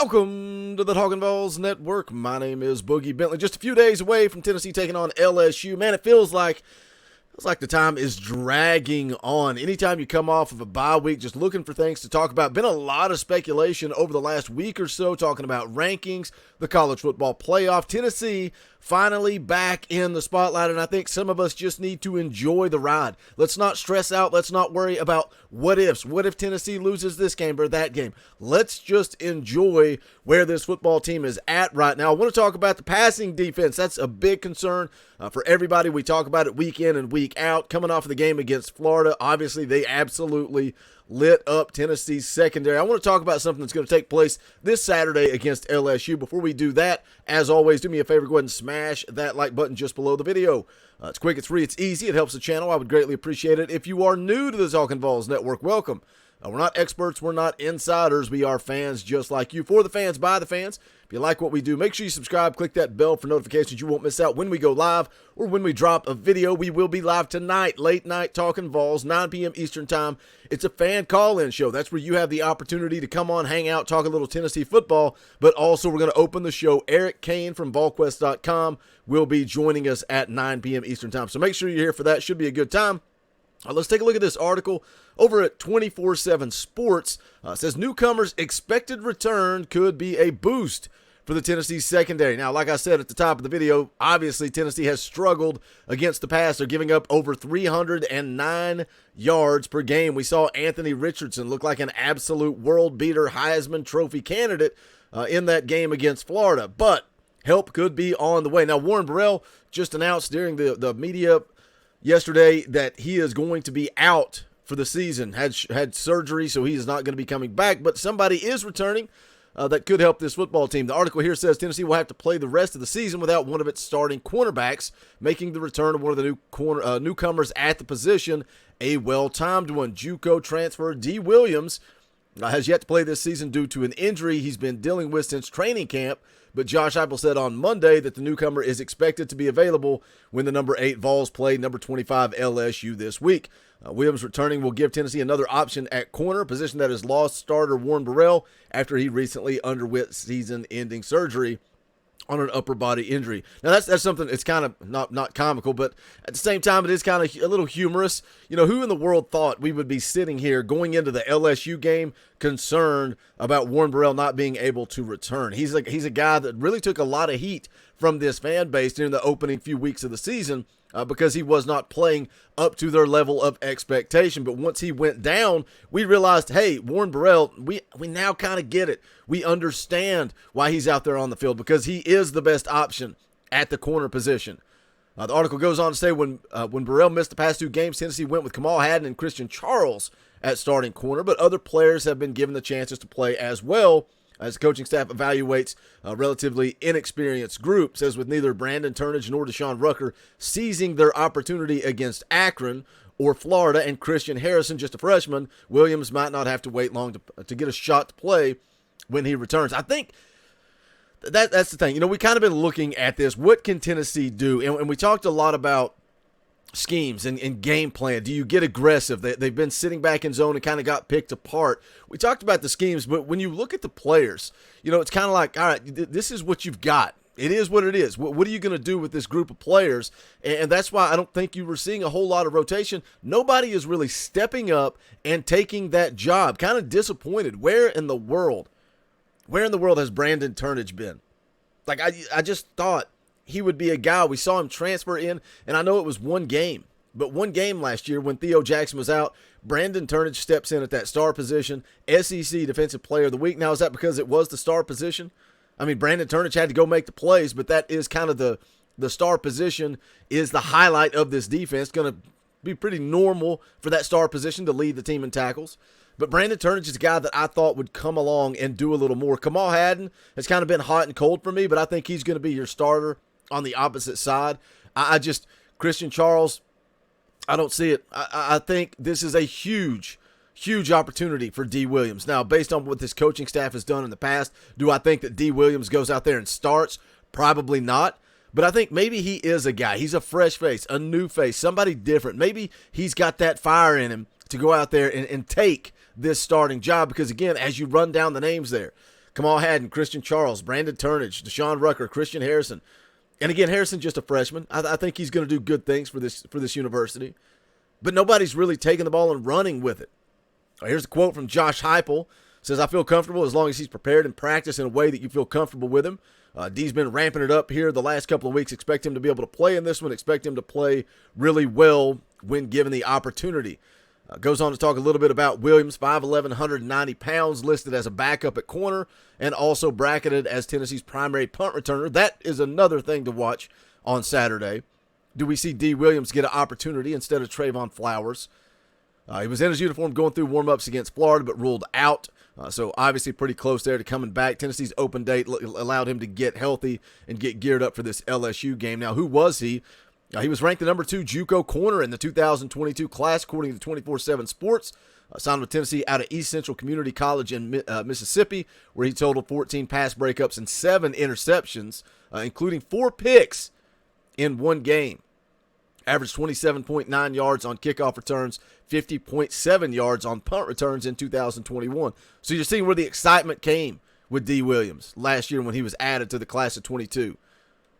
Welcome to the Talkin VAWLS Network. My name is Boogie Bentley. Just a few days away from Tennessee taking on LSU. Man, it feels like the time is dragging on. Anytime you come off of a bye week, just looking for things to talk about. Been a lot of speculation over the last week or so, talking about rankings, the college football playoff. Tennessee finally back in the spotlight, and I think some of us just need to enjoy the ride. Let's not stress out. Let's not worry about what ifs. What if Tennessee loses this game or that game? Let's just enjoy where this football team is at right now. I want to talk about the passing defense. That's a big concern for everybody. We talk about it week in and week out. Coming off of the game against Florida, obviously they absolutely lit up Tennessee's secondary. I want to talk about something that's going to take place this Saturday against LSU. Before we do that, as always, do me a favor, go ahead and smash that like button just below the video. It's quick, it's free, it's easy, it helps the channel. I would greatly appreciate it. If you are new to the Talkin VAWLS Network, welcome. We're not experts, we're not insiders, we are fans just like you. For the fans, by the fans. If you like what we do, make sure you subscribe, click that bell for notifications. You won't miss out when we go live or when we drop a video. We will be live tonight, late night Talkin VAWLS, 9 p.m. Eastern time. It's a fan call-in show. That's where you have the opportunity to come on, hang out, talk a little Tennessee football, but also we're going to open the show. Eric Kane from VolQuest.com will be joining us at 9 p.m. Eastern time. So make sure you're here for that. Should be a good time. Let's take a look at this article over at 24/7 Sports. It says newcomers' expected return could be a boost for the Tennessee secondary. Now, like I said at the top of the video, obviously Tennessee has struggled against the pass. They're giving up over 309 yards per game. We saw Anthony Richardson look like an absolute world beater, Heisman Trophy candidate in that game against Florida. But help could be on the way. Now, Warren Burrell just announced during the media yesterday that he is going to be out for the season, had surgery, so he is not going to be coming back, but somebody is returning that could help this football team. The article here says Tennessee will have to play the rest of the season without one of its starting cornerbacks, making the return of one of the newcomers at the position a well-timed one. JUCO transfer D. Williams has yet to play this season due to an injury he's been dealing with since training camp, but Josh Heupel said on Monday that the newcomer is expected to be available when the number 8 Vols play number 25 LSU this week. Williams returning will give Tennessee another option at corner, a position that has lost starter Warren Burrell after he recently underwent season-ending surgery on an upper body injury. Now that's something. It's kind of not comical, but at the same time, it is kind of a little humorous. You know, who in the world thought we would be sitting here going into the LSU game concerned about Warren Burrell not being able to return? He's a guy that really took a lot of heat from this fan base during the opening few weeks of the season because he was not playing up to their level of expectation. But once he went down, we realized, hey, Warren Burrell, we now kind of get it. We understand why he's out there on the field because he is the best option at the corner position. The article goes on to say when Burrell missed the past 2 games, Tennessee went with Kamal Hadden and Christian Charles at starting corner, but other players have been given the chances to play as well as the coaching staff evaluates a relatively inexperienced group. Says with neither Brandon Turnage nor Deshaun Rucker seizing their opportunity against Akron or Florida and Christian Harrison, just a freshman, Williams might not have to wait long to get a shot to play when he returns. I think that's the thing. You know, we kind of been looking at this. What can Tennessee do? And we talked a lot about schemes and game plan. Do you get aggressive? They've been sitting back in zone and kind of got picked apart. We talked about the schemes, but when you look at the players, you know, it's kind of like, all right, this is what you've got. It is what it is. What are you going to do with this group of players? And that's why I don't think you were seeing a whole lot of rotation. Nobody is really stepping up and taking that job. Kind of disappointed. Where in the world has Brandon Turnage been? Like, I just thought he would be a guy. We saw him transfer in, and I know it was one game, but one game last year when Theo Jackson was out, Brandon Turnage steps in at that star position, SEC Defensive Player of the Week. Now, is that because it was the star position? I mean, Brandon Turnage had to go make the plays, but that is kind of the star position is the highlight of this defense. Going to be pretty normal for that star position to lead the team in tackles. But Brandon Turnage is a guy that I thought would come along and do a little more. Kamal Hadden has kind of been hot and cold for me, but I think he's going to be your starter on the opposite side. Christian Charles, I don't see it. I think this is a huge opportunity for D. Williams. Now, based on what this coaching staff has done in the past, do I think that D. Williams goes out there and starts? Probably not. But I think maybe he is a guy. He's a fresh face, a new face, somebody different. Maybe he's got that fire in him to go out there and take this starting job because, again, as you run down the names there, Kamal Haddon, Christian Charles, Brandon Turnage, Deshaun Rucker, Christian Harrison. And again, Harrison's just a freshman. I think he's going to do good things for this university. But nobody's really taking the ball and running with it. Here's a quote from Josh Heupel. Says, I feel comfortable as long as he's prepared and practice in a way that you feel comfortable with him. D's been ramping it up here the last couple of weeks. Expect him to be able to play in this one. Expect him to play really well when given the opportunity. Goes on to talk a little bit about Williams, 5'11", 190 pounds, listed as a backup at corner, and also bracketed as Tennessee's primary punt returner. That is another thing to watch on Saturday. Do we see D. Williams get an opportunity instead of Trayvon Flowers? He was in his uniform going through warm-ups against Florida, but ruled out. So obviously pretty close there to coming back. Tennessee's open date allowed him to get healthy and get geared up for this LSU game. Now, who was he? He was ranked the number 2 JUCO corner in the 2022 class, according to 24/7 Sports. Signed with Tennessee out of East Central Community College in Mississippi, where he totaled 14 pass breakups and 7 interceptions, including 4 picks in one game. Averaged 27.9 yards on kickoff returns, 50.7 yards on punt returns in 2021. So you're seeing where the excitement came with D. Williams last year when he was added to the class of 22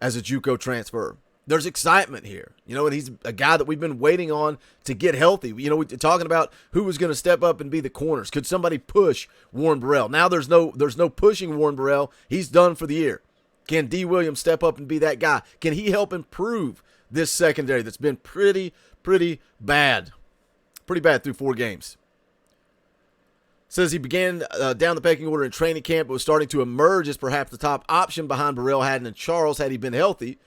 as a JUCO transfer. There's excitement here, and he's a guy that we've been waiting on to get healthy. We're talking about who was going to step up and be the corners. Could somebody push Warren Burrell? Now there's no pushing Warren Burrell. He's done for the year. Can D. Williams step up and be that guy? Can he help improve this secondary that's been pretty bad? Pretty bad through 4 games. Says he began down the pecking order in training camp, but was starting to emerge as perhaps the top option behind Burrell, Haddon, and Charles had he been healthy.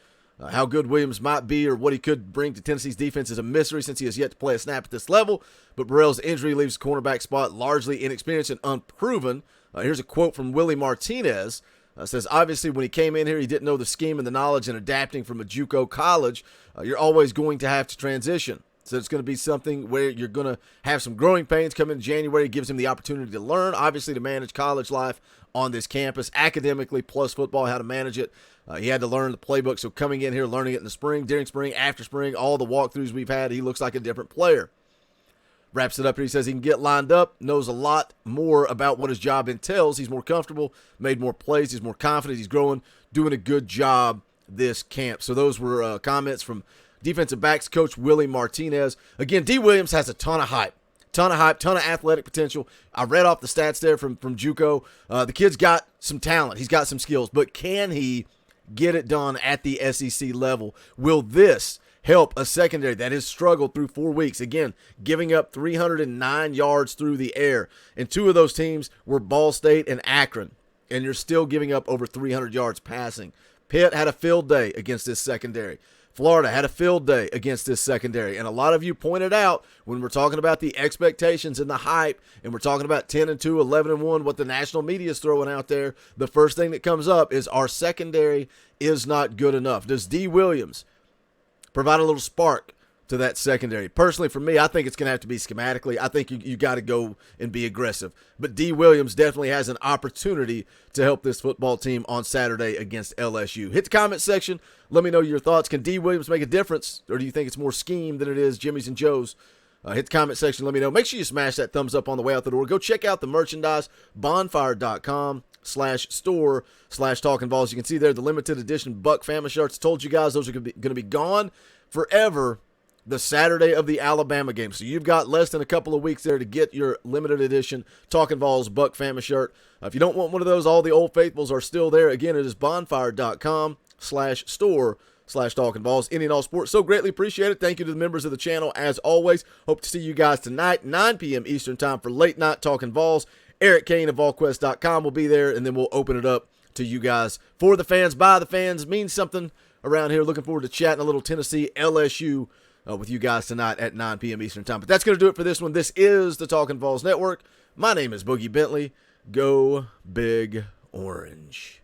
How good Williams might be or what he could bring to Tennessee's defense is a mystery since he has yet to play a snap at this level, but Burrell's injury leaves the cornerback spot largely inexperienced and unproven. Here's a quote from Willie Martinez. Says, obviously, when he came in here, he didn't know the scheme and the knowledge and adapting from a JUCO college. You're always going to have to transition. So it's going to be something where you're going to have some growing pains come in January. It gives him the opportunity to learn, obviously, to manage college life on this campus, academically plus football, how to manage it. He had to learn the playbook, so coming in here, learning it in the spring, during spring, after spring, all the walkthroughs we've had, he looks like a different player. Wraps it up here. He says he can get lined up, knows a lot more about what his job entails. He's more comfortable, made more plays, he's more confident, he's growing, doing a good job this camp. So those were comments from defensive backs coach Willie Martinez. Again, D. Williams has a ton of hype, ton of athletic potential. I read off the stats there from JUCO. The kid's got some talent. He's got some skills, but can he get it done at the SEC level? Will this help a secondary that has struggled through 4 weeks? Again, giving up 309 yards through the air. And 2 of those teams were Ball State and Akron. And you're still giving up over 300 yards passing. Pitt had a field day against this secondary. Florida had a field day against this secondary. And a lot of you pointed out when we're talking about the expectations and the hype, and we're talking about 10-2, 11-1, what the national media is throwing out there, the first thing that comes up is our secondary is not good enough. Does D. Williams provide a little spark to that secondary? Personally, for me, I think it's going to have to be schematically. I think you got to go and be aggressive. But D. Williams definitely has an opportunity to help this football team on Saturday against LSU. Hit the comment section. Let me know your thoughts. Can D. Williams make a difference, or do you think it's more scheme than it is Jimmy's and Joe's? Hit the comment section. Let me know. Make sure you smash that thumbs up on the way out the door. Go check out the merchandise, bonfire.com/store/TalkinVols. You can see there the limited edition Buck Family shirts. Told you guys those are going to be gone forever the Saturday of the Alabama game. So you've got less than a couple of weeks there to get your limited edition Talkin' Vols Buck Family shirt. If you don't want one of those, all the old faithfuls are still there. Again, it is bonfire.com/store/TalkinVols. Any and all sports. So greatly appreciate it. Thank you to the members of the channel as always. Hope to see you guys tonight, 9 p.m. Eastern time for late night Talkin' Vols. Eric Kane of VolQuest.com will be there, and then we'll open it up to you guys. For the fans, by the fans, means something around here. Looking forward to chatting a little Tennessee LSU with you guys tonight at 9 p.m. Eastern time. But that's going to do it for this one. This is the Talkin' Vols Network. My name is Boogie Bentley. Go Big Orange.